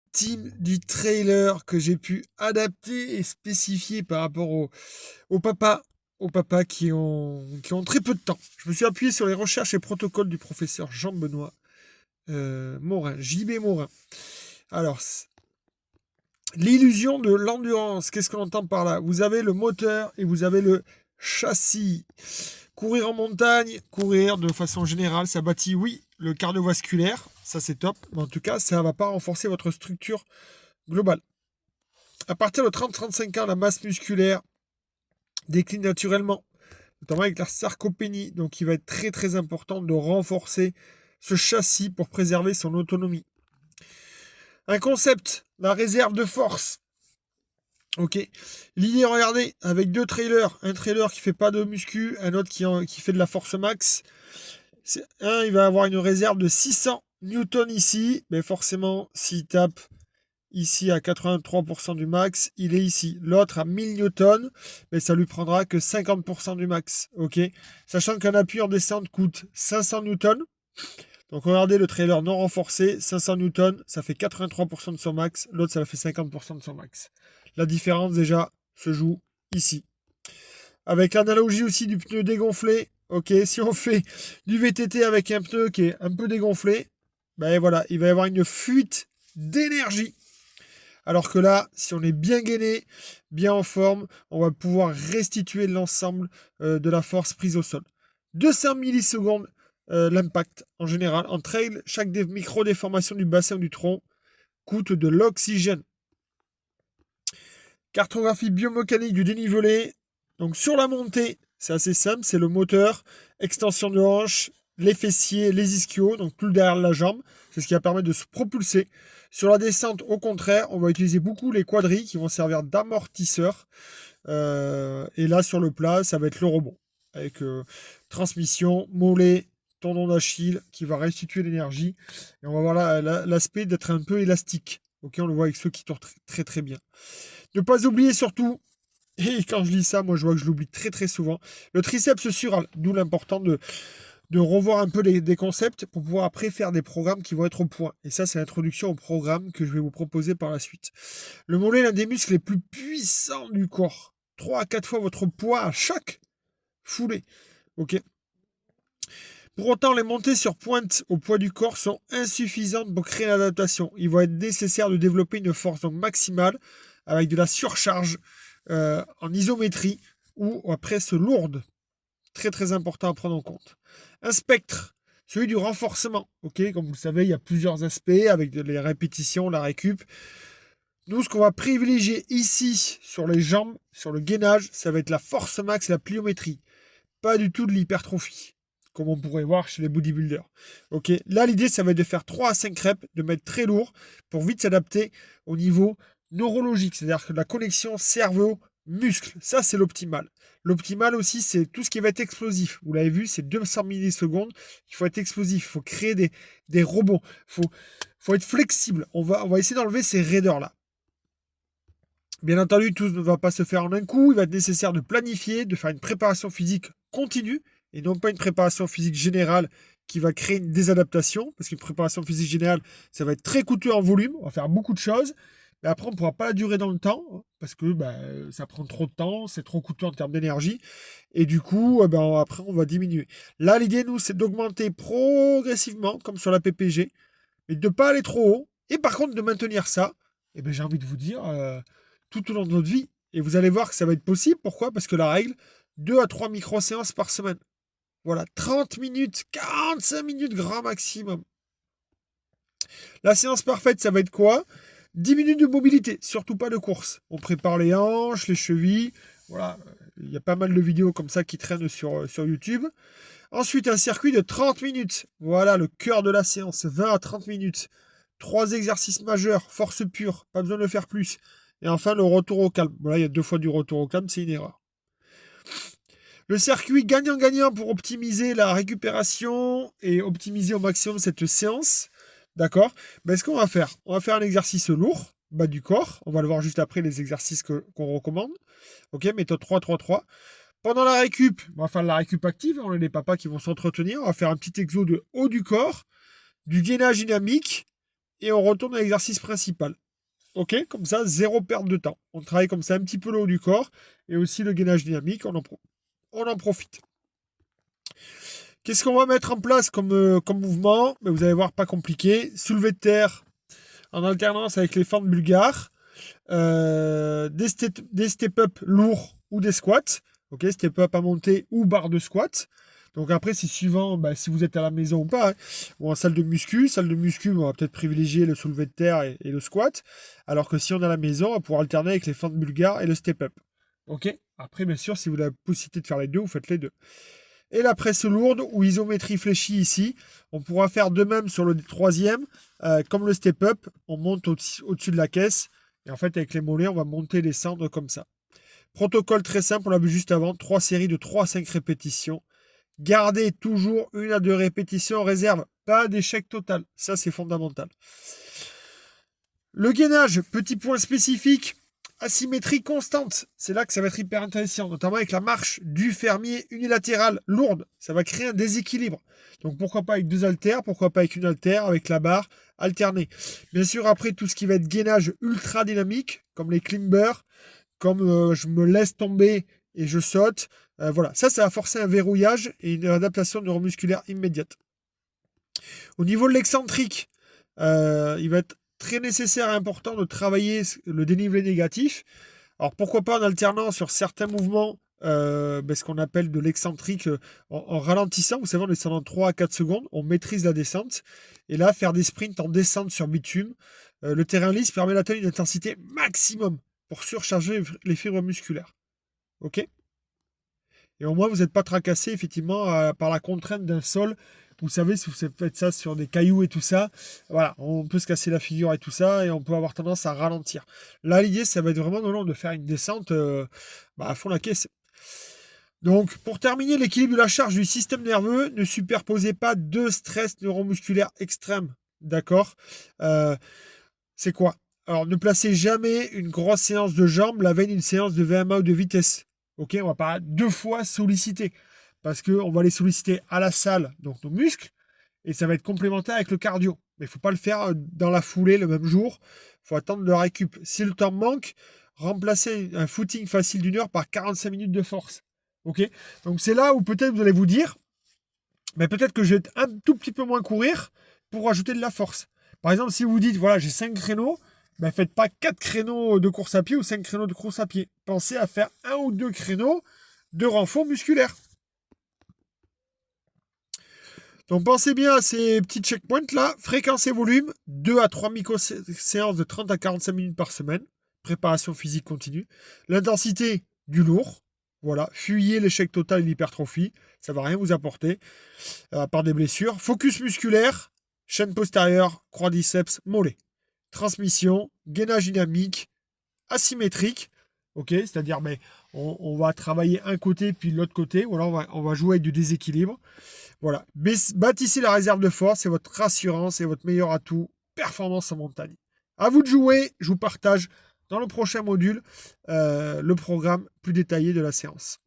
l'optime du trailer que j'ai pu adapter et spécifier par rapport aux papas, qui ont très peu de temps. Je me suis appuyé sur les recherches et protocoles du professeur Jean-Benoît Morin, JB Morin. Alors, l'illusion de l'endurance, qu'est-ce qu'on entend par là? Vous avez le moteur et vous avez le châssis. Courir en montagne, courir de façon générale, ça bâtit, oui, le cardiovasculaire, ça c'est top, mais en tout cas, ça ne va pas renforcer votre structure globale. À partir de 30-35 ans, la masse musculaire décline naturellement, notamment avec la sarcopénie, donc il va être très très important de renforcer ce châssis pour préserver son autonomie. Un concept, la réserve de force. Ok. L'idée, regardez, avec deux trailers, un trailer qui fait pas de muscu, un autre qui fait de la force max. Il va avoir une réserve de 600 newtons ici, mais forcément, s'il tape ici à 83% du max, il est ici. L'autre à 1000 newtons, mais ça lui prendra que 50% du max. Ok. Sachant qu'un appui en descente coûte 500 newtons. Donc regardez le trailer non renforcé, 500 newtons, ça fait 83% de son max, l'autre ça fait 50% de son max. La différence déjà se joue ici. Avec l'analogie aussi du pneu dégonflé, ok, si on fait du VTT avec un pneu qui est un peu dégonflé, ben voilà, il va y avoir une fuite d'énergie. Alors que là, si on est bien gainé, bien en forme, on va pouvoir restituer l'ensemble de la force prise au sol. 200 millisecondes l'impact en général. En trail, chaque micro-déformation du bassin ou du tronc coûte de l'oxygène. Cartographie biomécanique du dénivelé. Donc sur la montée, c'est assez simple, c'est le moteur, extension de hanche, les fessiers, les ischios, donc tout derrière la jambe. C'est ce qui va permettre de se propulser. Sur la descente, au contraire, on va utiliser beaucoup les quadrilles qui vont servir d'amortisseur. Et là, sur le plat, ça va être le rebond. Avec transmission, mollet, tendon d'Achille qui va restituer l'énergie. Et on va voir l'aspect d'être un peu élastique. Ok, on le voit avec ceux qui tournent très très bien. Ne pas oublier surtout, et quand je lis ça, moi je vois que je l'oublie très très souvent, le triceps sural, d'où l'important de revoir un peu des concepts pour pouvoir après faire des programmes qui vont être au point. Et ça, c'est l'introduction au programme que je vais vous proposer par la suite. Le mollet est l'un des muscles les plus puissants du corps. 3 à 4 fois votre poids à chaque foulée. Ok. Pour autant, les montées sur pointe au poids du corps sont insuffisantes pour créer l'adaptation. Il va être nécessaire de développer une force donc maximale avec de la surcharge en isométrie ou à presse lourde. Très très important à prendre en compte. Un spectre, celui du renforcement. Ok, comme vous le savez, il y a plusieurs aspects avec les répétitions, la récup. Nous, ce qu'on va privilégier ici sur les jambes, sur le gainage, ça va être la force max et la pliométrie. Pas du tout de l'hypertrophie, comme on pourrait voir chez les bodybuilders. Ok, là, l'idée, ça va être de faire 3 à 5 reps, de mettre très lourd pour vite s'adapter au niveau neurologique, c'est-à-dire que la connexion cerveau-muscle, ça, c'est l'optimal. L'optimal aussi, c'est tout ce qui va être explosif. Vous l'avez vu, c'est 200 millisecondes. Il faut être explosif, il faut créer des rebonds. Il faut être flexible. On va essayer d'enlever ces raideurs-là. Bien entendu, tout ne va pas se faire en un coup. Il va être nécessaire de planifier, de faire une préparation physique continue et non pas une préparation physique générale qui va créer une désadaptation. Parce qu'une préparation physique générale, ça va être très coûteux en volume. On va faire beaucoup de choses. Mais après, on ne pourra pas la durer dans le temps parce que ça prend trop de temps, c'est trop coûteux en termes d'énergie. Et du coup, après, on va diminuer. Là, l'idée, nous, c'est d'augmenter progressivement, comme sur la PPG, mais de ne pas aller trop haut. Et par contre, de maintenir ça, j'ai envie de vous dire, tout au long de notre vie. Et vous allez voir que ça va être possible. Pourquoi? Parce que la règle, 2 à 3 micro-séances par semaine. Voilà, 30 minutes, 45 minutes grand maximum. La séance parfaite, ça va être quoi? 10 minutes de mobilité, surtout pas de course. On prépare les hanches, les chevilles. Voilà, il y a pas mal de vidéos comme ça qui traînent sur YouTube. Ensuite, un circuit de 30 minutes. Voilà le cœur de la séance, 20 à 30 minutes. 3 exercices majeurs, force pure, pas besoin de faire plus. Et enfin, le retour au calme. Voilà, il y a 2 fois du retour au calme, c'est une erreur. Le circuit gagnant-gagnant pour optimiser la récupération et optimiser au maximum cette séance. D'accord? Ce qu'on va faire, on va faire un exercice lourd, bas du corps. On va le voir juste après les exercices qu'on recommande. Ok, méthode 3-3-3. Pendant la récup, on va faire de la récup active. On a les papas qui vont s'entretenir. On va faire un petit exo de haut du corps, du gainage dynamique et on retourne à l'exercice principal. Ok, comme ça, zéro perte de temps. On travaille comme ça un petit peu le haut du corps et aussi le gainage dynamique, on en profite. Qu'est-ce qu'on va mettre en place comme mouvement? Ben, vous allez voir, pas compliqué. Soulevé de terre en alternance avec les fentes bulgares. Des step-up lourds ou des squats. Ok, step-up à monter ou barre de squat. Donc après, c'est suivant si vous êtes à la maison ou pas. Hein. Ou en salle de muscu. Salle de muscu, on va peut-être privilégier le soulevé de terre et le squat. Alors que si on est à la maison, on va pouvoir alterner avec les fentes bulgares et le step-up. Ok. Après, bien sûr, si vous avez la possibilité de faire les deux, vous faites les deux. Et la presse lourde ou isométrie fléchie ici. On pourra faire de même sur le troisième. Comme le step-up, on monte au-dessus de la caisse. Et en fait, avec les mollets, on va monter et descendre comme ça. Protocole très simple, on l'a vu juste avant. 3 séries de 3 à 5 répétitions. Gardez toujours 1 à 2 répétitions en réserve. Pas d'échec total. Ça, c'est fondamental. Le gainage, petit point spécifique. Asymétrie constante. C'est là que ça va être hyper intéressant, notamment avec la marche du fermier unilatérale lourde. Ça va créer un déséquilibre. Donc pourquoi pas avec 2 haltères, pourquoi pas avec une haltère, avec la barre alternée. Bien sûr, après, tout ce qui va être gainage ultra dynamique, comme les climbers, comme je me laisse tomber et je saute. Voilà, ça va forcer un verrouillage et une adaptation neuromusculaire immédiate. Au niveau de l'excentrique, il va être très nécessaire et important de travailler le dénivelé négatif. Alors pourquoi pas en alternant sur certains mouvements ce qu'on appelle de l'excentrique en ralentissant. Vous savez, en descendant 3 à 4 secondes, on maîtrise la descente. Et là, faire des sprints en descente sur bitume. Le terrain lisse permet d'atteindre une intensité maximum pour surcharger les fibres musculaires. Ok? Et au moins, vous n'êtes pas tracassé effectivement par la contrainte d'un sol. Vous savez, si vous faites ça sur des cailloux et tout ça, voilà, on peut se casser la figure et tout ça, et on peut avoir tendance à ralentir. Là, l'idée, ça va être vraiment de faire une descente à fond la caisse. Donc, pour terminer, l'équilibre de la charge du système nerveux, ne superposez pas 2 stress neuromusculaires extrêmes. D'accord C'est quoi? Alors, ne placez jamais une grosse séance de jambes la veille d'une séance de VMA ou de vitesse. Ok, on va pas 2 fois solliciter. Parce qu'on va les solliciter à la salle, donc nos muscles, et ça va être complémentaire avec le cardio. Mais il ne faut pas le faire dans la foulée le même jour. Il faut attendre le récup. Si le temps manque, remplacez un footing facile d'1 heure par 45 minutes de force. Ok. Donc c'est là où peut-être vous allez vous dire, mais peut-être que je vais un tout petit peu moins courir pour rajouter de la force. Par exemple, si vous dites, voilà, j'ai 5 créneaux, faites pas 4 créneaux de course à pied ou 5 créneaux de course à pied. Pensez à faire 1 ou 2 créneaux de renfort musculaire. Donc pensez bien à ces petits checkpoints là. Fréquence et volume, 2 à 3 micro-séances de 30 à 45 minutes par semaine. Préparation physique continue. L'intensité du lourd. Voilà. Fuyez l'échec total et l'hypertrophie. Ça ne va rien vous apporter. À part des blessures. Focus musculaire. Chaîne postérieure. Quadriceps. Mollet. Transmission. Gainage dynamique. Asymétrique. Ok, c'est-à-dire on va travailler un côté puis l'autre côté. Ou alors on va jouer avec du déséquilibre. Voilà. Bâtissez la réserve de force, c'est votre rassurance et votre meilleur atout. Performance en montagne. À vous de jouer. Je vous partage dans le prochain module le programme plus détaillé de la séance.